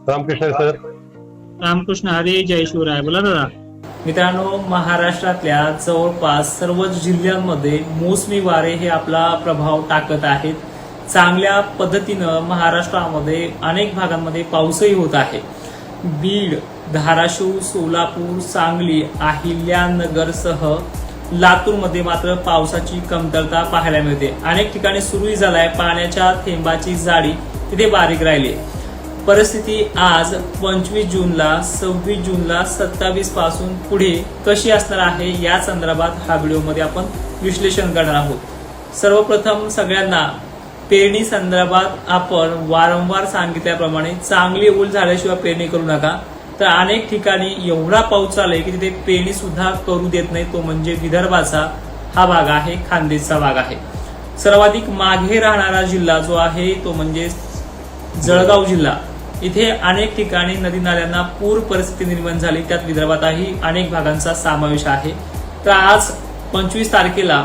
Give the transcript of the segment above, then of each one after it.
Ramakrishna sir. Ramakrishna Hari. जय शिवराय. बोला दादा. मित्रांनो, महाराष्ट्रातल्या जवळपास सर्वच जिल्ह्यांमध्ये मोसमी वारे हे आपला प्रभाव टाकत आहेत. चांगल्या पद्धतीनं महाराष्ट्रामध्ये अनेक भागांमध्ये पाऊसही होत आहे. बीड, धाराशिव, सोलापूर, सांगली, अहिल्यानगरसह लातूरमध्ये मात्र पावसाची कमतरता पाहायला मिळते. अनेक ठिकाणी सुरूही झालाय. पाण्याच्या थेंबाची जाडी तिथे बारीक राहिली. परिस्थिती आज 25 जूनला, 26 जूनला, 27 पासून पुढे कशी असणार आहे या संदर्भात हा व्हिडिओमध्ये आपण विश्लेषण करणार आहोत. सर्वप्रथम सगळ्यांना पेरणी संदर्भात आपण वारंवार सांगितल्याप्रमाणे चांगली ओल झाल्याशिवाय पेरणी करू नका. तर अनेक ठिकाणी एवढा पाऊस चालू आहे की तिथे पेरणी सुद्धा करू देत नाही. तो म्हणजे विदर्भाचा हा भाग आहे, खानदेशचा भाग आहे. सर्वाधिक मागे राहणारा जिल्हा जो आहे तो म्हणजे जळगाव जिल्हा. इथे अनेक ठिकाणी नदी नाल्यांना पूर परिस्थिती निर्माण झाली. त्यात विदर्भातही अनेक भागांचा समावेश आहे. तर आज 25 तारखेला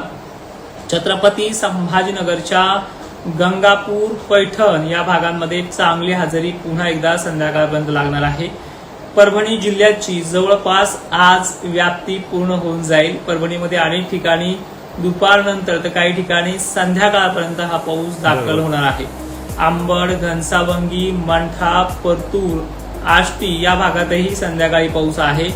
छत्रपती संभाजीनगरच्या गंगापूर, पैठण या भागांमध्ये चांगली हजेरी पुन्हा एकदा संध्याकाळपर्यंत लागणार आहे. परभणी जिल्ह्याची जवळपास आज व्याप्ती पूर्ण होऊन जाईल. परभणीमध्ये अनेक ठिकाणी दुपारनंतर तर काही ठिकाणी संध्याकाळपर्यंत हा पाऊस दाखल होणार आहे. आंबड, घनसावंगी, मंठा, परतूर, आष्टी या भागातही संध्याकाळी पाऊस आहे.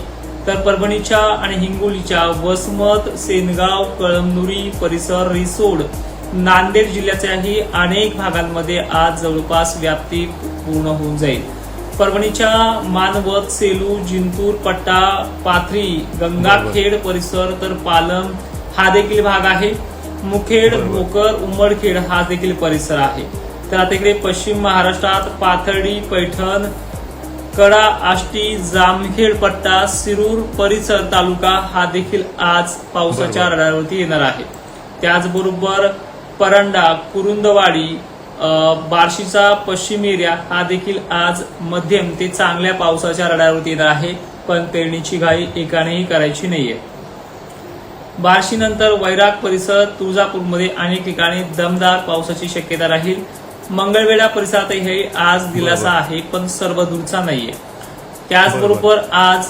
तर परभणीच्या आणि हिंगोलीच्या वसमत, सेनगाव, कळमनुरी परिसर, रिसोड, नांदेड जिल्ह्याच्याही अनेक भागांमध्ये आज जवळपास व्याप्ती पूर्ण होऊन जाईल. परभणीच्या मानवत, सेलू, जिंतूर पट्टा, पाथरी, गंगाखेड परिसर, तर पालम हा देखील भाग आहे. मुखेड, भोकर, उमरखेड हा देखील परिसर आहे. तर आता इकडे पश्चिम महाराष्ट्रात पाथर्डी, पैठण, कडा, आष्टी, जामखेड पट्टा, शिरूर परिसर तालुका हा देखील आज पावसाच्या रडारवरती येणार आहे. त्याचबरोबर परांडा, कुरुंदवाडी, बार्शीचा पश्चिम एरिया हा देखील आज मध्यम ते चांगल्या पावसाच्या रडारवरती येणार आहे. पण पेरणीची घाई एकानेही करायची नाहीये. बार्शीनंतर वैराग परिसर, तुळजापूरमध्ये अनेक ठिकाणी दमदार पावसाची शक्यता राहील. मंगळवेढा परिसरातही आज दिलासा आहे, पण सर्व दूरचा नाहीये. त्याचबरोबर आज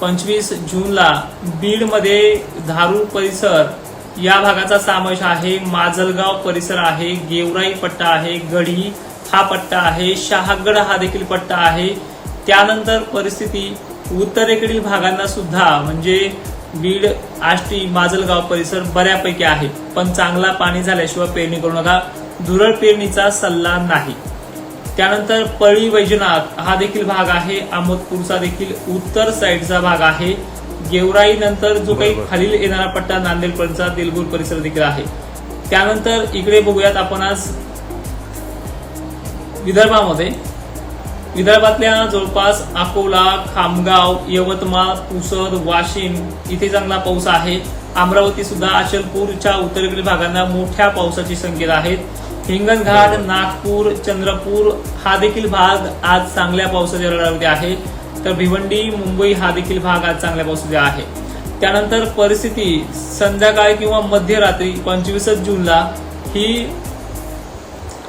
25 जूनला बीडमध्ये धारूर परिसर या भागाचा समावेश आहे. माजलगाव परिसर आहे, गेवराई पट्टा आहे, गढी हा पट्टा आहे, शहागड हा देखील पट्टा आहे. त्यानंतर परिस्थिती उत्तरेकडील भागांना सुद्धा म्हणजे बीड, आष्टी, माजलगाव परिसर बऱ्यापैकी आहे. पण चांगला पाणी झाल्याशिवाय पेरणी करू नका. धुरळ पेरणीचा सल्ला नाही. त्यानंतर पळी, वैजनाथ हा देखील भाग आहे. अहमदपूरचा देखील उत्तर साईडचा भाग आहे. गेवराई नंतर जो काही खालील येणारा पट्टा नांदेडपर्यंतचा देलगूर परिसर देखील आहे. त्यानंतर इकडे बघूयात आपण आज विदर्भातल्या जवळपास अकोला, खामगाव, यवतमाळ, पुसद, वाशिम इथे चांगला पाऊस आहे. अमरावती सुद्धा, अचलपूरच्या उत्तरेकडील भागांना मोठ्या पावसाची संकेत आहेत. हिंगणघाट, नागपूर, चंद्रपूर हा देखील भाग आज चांगल्या पावसाच्या रडारवरती आहे. तर भिवंडी, मुंबई हा देखील भाग आज चांगल्या पावसाचा आहे. त्यानंतर परिस्थिती संध्याकाळी किंवा मध्यरात्री 25 जूनला ही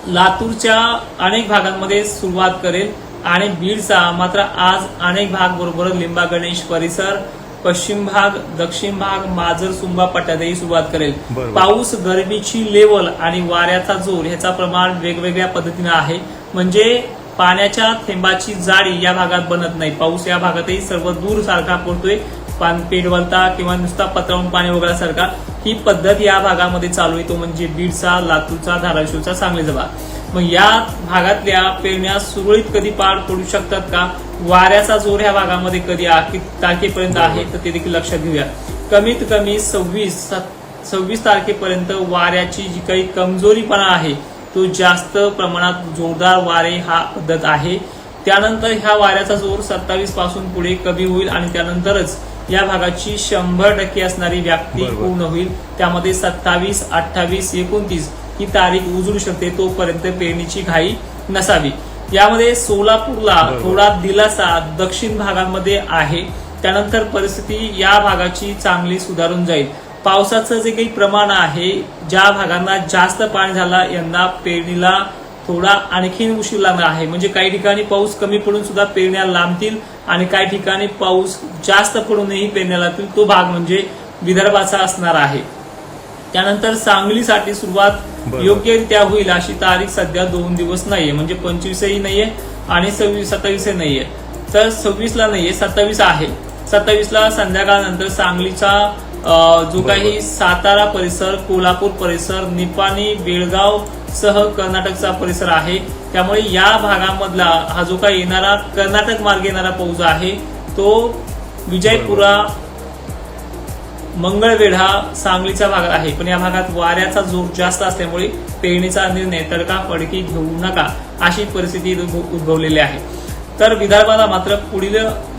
लातूरच्या अनेक भागांमध्ये सुरुवात करेल आणि बीडचा मात्र आज अनेक भाग बरोबर लिंबा गणेश परिसर, पश्चिम भाग, दक्षिण भाग, माजर, सुंबा पट्ट्यातही सुरुवात करेल. पाऊस, गरमीची लेवल आणि वाऱ्याचा जोर ह्याचा प्रमाण वेगवेगळ्या पद्धतीने आहे. म्हणजे पाण्याच्या थेंबाची जाडी या भागात बनत नाही. पाऊस या भागातही सर्व दूर सारखा पडतोय. पेडवलता किंवा नुसता पत्रावून पाणी वगळल्यासारखा ही पद्धत या भागामध्ये चालू आहे. तो म्हणजे बीडचा, लातूरचा, धाराशिवचा, सांगलीचा भाग. मग या भागातल्या पेरण्या सुरळीत कधी पार पडू शकतात का? वाऱ्याचा जोर ह्या भागामध्ये कधी तारखेपर्यंत आहे तर ते देखील लक्षात घेऊया. कमीत कमी 26 तारखेपर्यंत वाऱ्याची जी काही कमजोरीपणा आहे तो जास्त प्रमाणात जोरदार वारे हा पद्धत आहे. त्यानंतर ह्या वाऱ्याचा जोर 27 पासून पुढे कमी होईल आणि त्यानंतरच या भागाची 100% असणारी व्याप्ती पूर्ण होईल. त्यामध्ये 27, 28, 29 ही तारीख उजळू शकते. तोपर्यंत पेरणीची घाई नसावी. यामध्ये सोलापूरला थोडा दिलासा दक्षिण भागांमध्ये आहे. त्यानंतर परिस्थिती या भागाची चांगली सुधारून जाईल. पावसाचं जे काही प्रमाण आहे, ज्या भागांना जास्त पाणी झाला यांना पेरणीला थोडा आणखीन उशीर लागणार आहे. म्हणजे काही ठिकाणी पाऊस कमी पडून सुद्धा पेरण्या लांबतील आणि काही ठिकाणी पाऊस जास्त पडूनही पेरण्या लागतील. तो भाग म्हणजे विदर्भाचा असणार आहे. त्यानंतर सांगलीसाठी सुरुवात योग्यरित्या होईल अशी तारीख सध्या 2 दिवस नाहीये. म्हणजे 25ही नाहीये आणि 27 नाहीये. तर 26ला नाहीये, 27 आहे. 27ला संध्याकाळनंतर सांगलीचा जो काही सातारा परिसर, कोल्हापूर परिसर, निपाणी, बेळगाव सह कर्नाटकचा परिसर आहे. त्यामुळे या भागामधला हा जो काही येणारा कर्नाटक मार्गे येणारा पाऊस आहे तो विजयपुरा, मंगळवेढा, सांगलीच्या भागात आहे. पण या भागात वाऱ्याचा जोर जास्त असल्यामुळे पेरणीचा निर्णय तडकाफडकी घेऊ नका अशी परिस्थिती उद्भवलेली आहे. तर विदर्भाला मात्र पुढील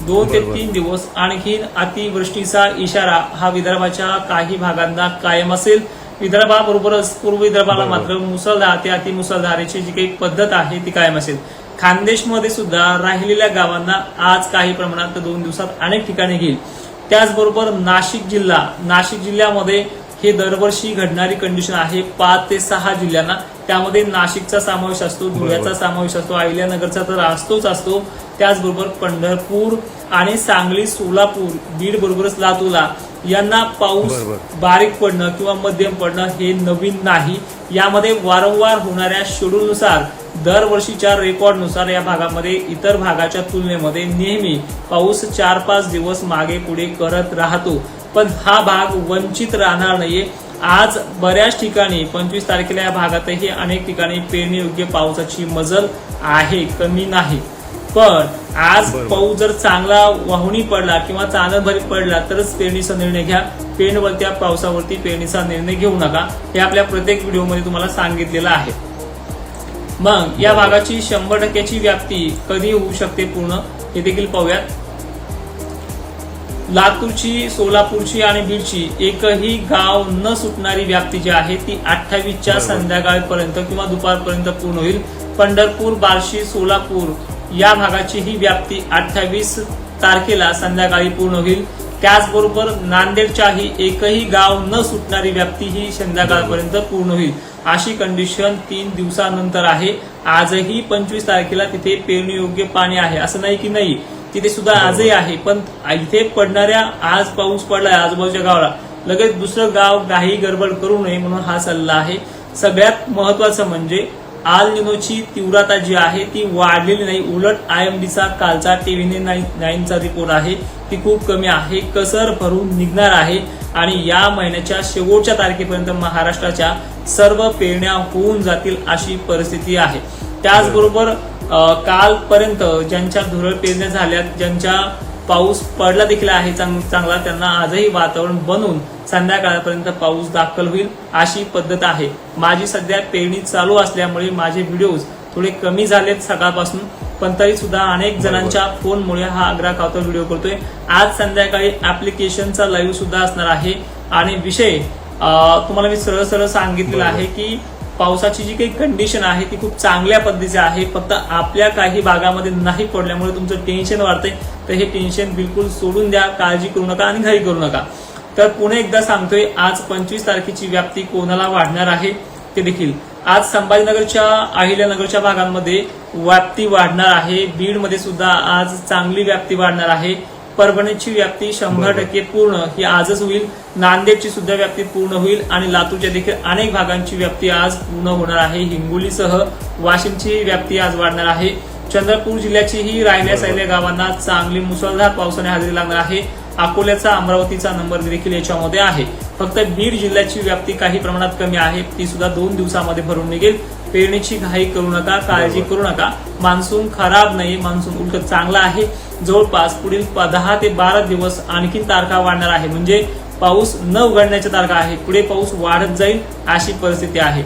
2 ते 3 दिवस आणखी अतिवृष्टीचा इशारा हा विदर्भाच्या काही भागांना कायम असेल. विदर्भाबरोबरच पूर्व विदर्भाला मात्र मुसळधार ते अतिमुसळधारेची जी काही पद्धत आहे ती कायम असेल. खानदेशमध्ये सुद्धा राहिलेल्या गावांना आज काही प्रमाणात 2 दिवसात अनेक ठिकाणी घेईल. त्याचबरोबर नाशिक जिल्ह्यामध्ये हे दरवर्षी घडणारी कंडिशन आहे. 5 ते 6 जिल्ह्यांना, त्यामध्ये नाशिकचा समावेश असतो, धुळ्याचा समावेश असतो, अहिल्यानगरचा तर असतो. त्याचबरोबर पंढरपूर आणि सांगली, सोलापूर, बीड बरोबरच लातूरला यांना पाऊस बारीक पडणं किंवा मध्यम पडणं हे नवीन नाही. यामध्ये वारंवार होणाऱ्या शेड्यूलनुसार, दरवर्षीच्या रेकॉर्डनुसार या भागामध्ये इतर भागाच्या तुलनेमध्ये नेहमी पाऊस 4-5 दिवस मागे पुढे करत राहतो. पण हा भाग वंचित राहणार नाहीये. आज बऱ्याच ठिकाणी 25 तारखेला या भागातही अनेक ठिकाणी पेरणी योग्य पावसाची मजल आहे, कमी नाही. पण आज पाऊस जर चांगला वाहुणी पडला किंवा चांदणभरीत पडला तरच पेरणीचा निर्णय घ्या. पेरणीवरती पावसावरती पेरणीचा निर्णय घेऊ नका. हे आपल्या प्रत्येक व्हिडिओमध्ये तुम्हाला सांगितलेलं आहे. मग या भागाची 100% व्याप्ती कधी होऊ शकते पूर्ण हे देखील पाहूयात. लातूरची, सोलापूरची आणि बीडची एकही गाव न सुटणारी व्याप्ती जी आहे ती 28च्या संध्याकाळपर्यंत किंवा दुपारपर्यंत पूर्ण होईल. पंढरपूर, बार्शी, सोलापूर या भागाची ही व्याप्ती 28 तारखेला संध्याकाळी पूर्ण होईल. त्याचबरोबर नांदेडच्याही एकही गाव न सुटणारी व्याप्ती ही संध्याकाळपर्यंत पूर्ण होईल. अशी कंडिशन 3 दिवसानंतर आहे. आजही 25 तारखेला तिथे पेरणी योग्य पाणी आहे असं नाही की नाही, तिथे सुद्धा आजही आहे. पण इथे पडणाऱ्या, आज पाऊस पडलाय आजूबाजूच्या गावाला, लगेच दुसरं गाव काही गडबड करू नये म्हणून हा सल्ला आहे. सगळ्यात महत्वाचं म्हणजे आल निनोची तीव्रता जी आहे ती वाढलेली नाही. उलट IMDचा कालचा TV9चा रिपोर्ट आहे ती खूप कमी आहे, कसर भरून निघणार आहे. आणि या महिन्याच्या शेवटच्या तारखेपर्यंत महाराष्ट्राच्या सर्व पेरण्या होऊन जातील अशी परिस्थिती आहे. त्याचबरोबर कालपर्यंत ज्यांच्या धुरळ पेरण्या झाल्यात, ज्यांच्या पाऊस पडला देखील आहे चांगला, त्यांना आजही वातावरण बनवून संध्याकाळपर्यंत पाऊस दाखल होईल अशी पद्धत आहे. माझी सध्या पेरणी चालू असल्यामुळे माझे व्हिडिओज थोडे कमी झालेत सकाळपासून, पण तरी सुद्धा अनेक जणांच्या फोनमुळे हा आग्रह खातो व्हिडिओ करतोय. आज संध्याकाळी ऍप्लिकेशनचा लाईव्ह सुद्धा असणार आहे आणि विषय तुम्हाला मी सरळ सांगितलेला आहे की पावसाची जी काही कंडिशन आहे ती खूप चांगल्या पद्धतीची आहे. फक्त आपल्या काही भागामध्ये नाही पडल्यामुळे तुमचं टेन्शन वाढतंय. तर हे टेन्शन बिलकुल सोडून द्या, काळजी करू नका आणि घाई करू नका. तर पुन्हा एकदा सांगतोय, आज 25 तारखेची व्याप्ती कोणाला वाढणार आहे ते देखील. आज संभाजीनगरच्या, अहिल्यानगरच्या भागांमध्ये व्याप्ती वाढणार आहे. बीडमध्ये सुद्धा आज चांगली व्याप्ती वाढणार आहे. परभणीची व्याप्ती 100% पूर्ण ही आजच होईल. नांदेडची सुद्धा व्याप्ती पूर्ण होईल आणि लातूरच्या देखील अनेक भागांची व्याप्ती आज पूर्ण होणार आहे. हिंगोलीसह वाशिमची व्याप्ती आज वाढणार आहे. चंद्रपूर जिल्ह्याचीही राहिल्या गावांना चांगली मुसळधार पावसाने हजेरी लागणार आहे. अकोल्याचा, अमरावतीचा नंबर देखील याच्यामध्ये आहे. फक्त बीड जिल्ह्याची व्याप्ती काही प्रमाणात कमी आहे, ती सुद्धा 2 दिवसामध्ये भरून निघेल. पेरणीची घाई करू नका, काळजी करू नका. मान्सून खराब नाही, मान्सून उलट चांगला आहे. जवळपास पुढील 10 ते 12 दिवस आणखी तारखा वाढणार आहे. म्हणजे पाऊस न उघडण्याच्या तारखा आहे, पुढे पाऊस वाढत जाईल अशी परिस्थिती आहे.